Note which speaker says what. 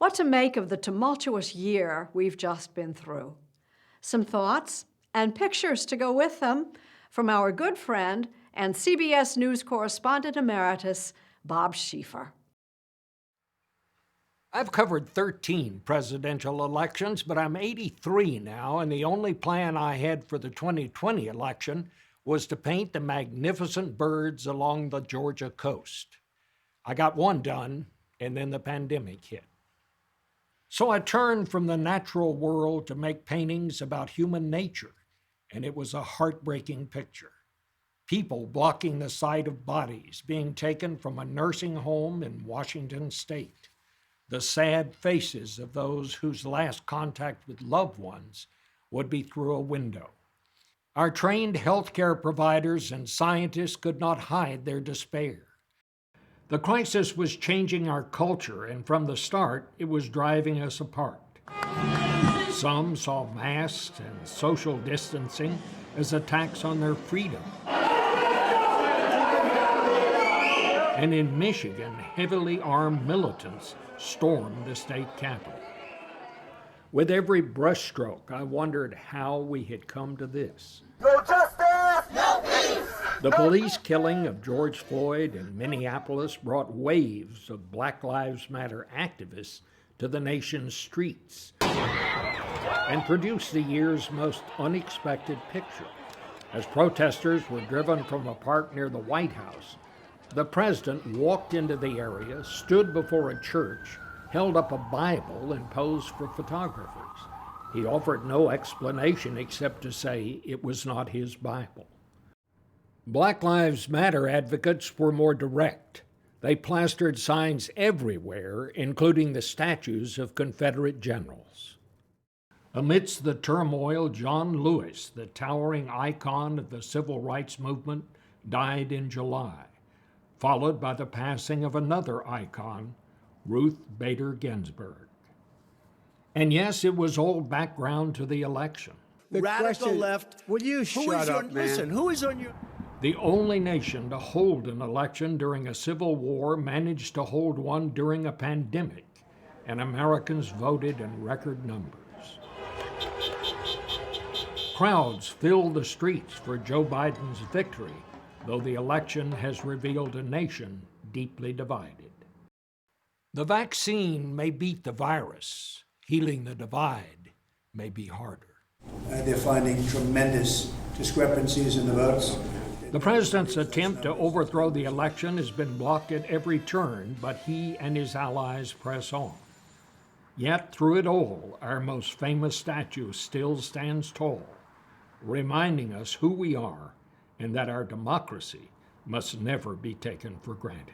Speaker 1: what to make of the tumultuous year we've just been through. Some thoughts and pictures to go with them from our good friend and CBS News correspondent emeritus, Bob Schieffer.
Speaker 2: I've covered 13 presidential elections, but I'm 83 now, and the only plan I had for the 2020 election was to paint the magnificent birds along the Georgia coast. I got one done, and then the pandemic hit. So I turned from the natural world to make paintings about human nature, and it was a heartbreaking picture. People blocking the sight of bodies being taken from a nursing home in Washington state. The sad faces of those whose last contact with loved ones would be through a window. Our trained healthcare providers and scientists could not hide their despair. The crisis was changing our culture, and from the start, it was driving us apart. Some saw masks and social distancing as attacks on their freedom. And in Michigan, heavily armed militants stormed the state capitol. With every brushstroke, I wondered how we had come to this.
Speaker 3: No justice! No peace!
Speaker 2: The police killing of George Floyd in Minneapolis brought waves of Black Lives Matter activists to the nation's streets and produced the year's most unexpected picture. As protesters were driven from a park near the White House, the president walked into the area, stood before a church, held up a Bible, and posed for photographers. He offered no explanation except to say it was not his Bible. Black Lives Matter advocates were more direct. They plastered signs everywhere, including the statues of Confederate generals. Amidst the turmoil, John Lewis, the towering icon of the civil rights movement, died in July, followed by the passing of another icon, Ruth Bader Ginsburg. And yes, it was all background to the election.
Speaker 4: The
Speaker 3: Radical
Speaker 4: question,
Speaker 3: left.
Speaker 4: Will you shut up, man?
Speaker 3: Listen, who is on your...
Speaker 2: The only nation to hold an election during a civil war managed to hold one during a pandemic, and Americans voted in record numbers. Crowds filled the streets for Joe Biden's victory, though the election has revealed a nation deeply divided. The vaccine may beat the virus. Healing the divide may be harder.
Speaker 5: They're finding tremendous discrepancies in the votes.
Speaker 2: The president's attempt to overthrow the election has been blocked at every turn, but he and his allies press on. Yet, through it all, our most famous statue still stands tall, reminding us who we are and that our democracy must never be taken for granted.